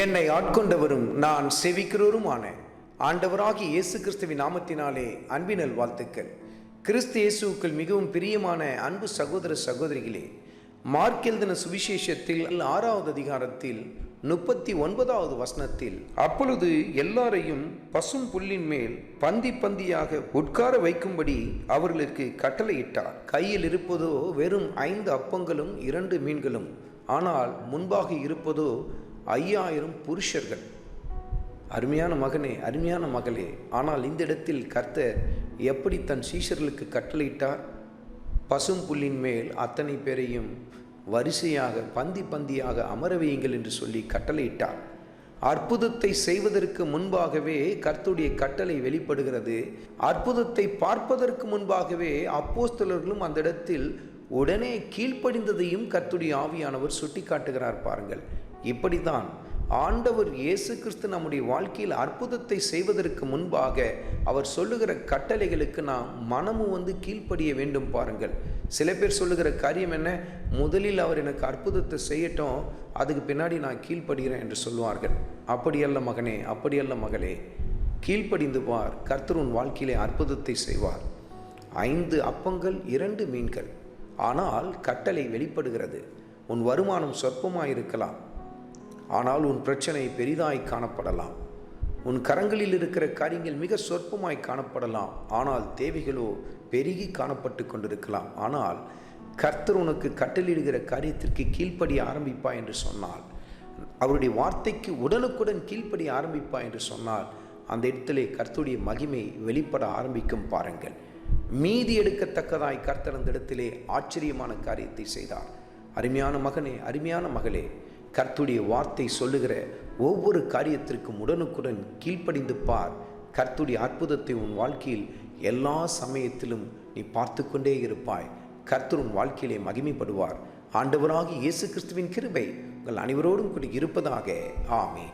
என்னை ஆட்கொண்டவரும் நான் செவிக்கிறவருமான ஆண்டவராகிய இயேசு கிறிஸ்துவின் நாமத்தினாலே அன்பினல் வாழ்த்துக்கள். கிறிஸ்து இயேசுவுக்குள் மிகவும் பிரியமான அன்பு சகோதர சகோதரிகளே, மார்க் எழுதின சுவிசேஷத்தில் 6வது அதிகாரத்தில் 39வது வசனத்தில், அப்பொழுது எல்லாரையும் பசும் புல்லின் மேல் பந்தி பந்தியாக உட்கார வைக்கும்படி அவர்களுக்கு கட்டளையிட்டார். கையில் இருப்பதோ வெறும் 5 அப்பங்களும் 2 மீன்களும், ஆனால் முன்பாக இருப்பதோ 5000 புருஷர்கள். அருமையான மகனே, அருமையான மகளே, ஆனால் இந்த இடத்தில் கர்த்தர் எப்படி தன் சீஷர்களுக்கு கட்டளையிட்டார்? பசும் புல்லின் மேல் அத்தனை பேரையும் வரிசையாக பந்தி பந்தியாக அமர வையுங்கள் என்று சொல்லி கட்டளையிட்டார். அற்புதத்தை செய்வதற்கு முன்பாகவே கர்த்தருடைய கட்டளை வெளிப்படுகிறது. அற்புதத்தை பார்ப்பதற்கு முன்பாகவே அப்போஸ்தலர்களும் அந்த இடத்தில் உடனே கீழ்ப்படிந்ததையும் கர்த்தருடைய ஆவியானவர் சுட்டி காட்டுகிறார். பாருங்கள், இப்படித்தான் ஆண்டவர் இயேசு கிறிஸ்து நம்முடைய வாழ்க்கையில் அற்புதத்தை செய்வதற்கு முன்பாக அவர் சொல்லுகிற கட்டளைகளுக்கு நாம் மனமும் கீழ்ப்படிய வேண்டும். பாருங்கள், சில பேர் சொல்லுகிற காரியம் என்ன? முதலில் அவர் எனக்கு அற்புதத்தை செய்யட்டும், அதுக்கு பின்னாடி நான் கீழ்ப்படுகிறேன் என்று சொல்வார்கள். அப்படியல்ல மகனே, அப்படியல்ல மகளே, கீழ்ப்படிந்து பார். கர்த்தர் உன் வாழ்க்கையிலே அற்புதத்தை செய்வார். 5 அப்பங்கள் 2 மீன்கள், ஆனால் கட்டளை வெளிப்படுகிறது. உன் வருமானம் சொற்பமாயிருக்கலாம், ஆனால் உன் பிரச்சனை பெரிதாய் காணப்படலாம். உன் கரங்களில் இருக்கிற காரியங்கள் மிக சொற்பமாய் காணப்படலாம், ஆனால் தேவைகளோ பெருகி காணப்பட்டு கொண்டிருக்கலாம். ஆனால் கர்த்தர் உனக்கு கட்டளையிடுகிற காரியத்திற்கு கீழ்ப்படிய ஆரம்பிப்பாய் என்று சொன்னால், அவருடைய வார்த்தைக்கு உடனுக்குடன் கீழ்ப்படிய ஆரம்பிப்பாய் என்று சொன்னால், அந்த இடத்திலே கர்த்தருடைய மகிமை வெளிப்பட ஆரம்பிக்கும். பாருங்கள், மீதி எடுக்கத்தக்கதாய் கர்த்தர் அந்த இடத்திலே ஆச்சரியமான காரியத்தை செய்தார். அருமையான மகனே, அருமையான மகளே, கர்த்தருடைய வார்த்தை சொல்லுகிற ஒவ்வொரு காரியத்திற்கும் உடனுக்குடன் கீழ்ப்படிந்து பார். கர்த்தருடைய அற்புதத்தை உன் வாழ்க்கையில் எல்லா சமயத்திலும் நீ பார்த்து கொண்டே இருப்பாய். கர்த்தர் உன் வாழ்க்கையிலே மகிமைப்படுவார். ஆண்டவராகிய இயேசு கிறிஸ்துவின் கிருபை உங்கள் அனைவரோடும் கூட இருப்பதாக. ஆமென்.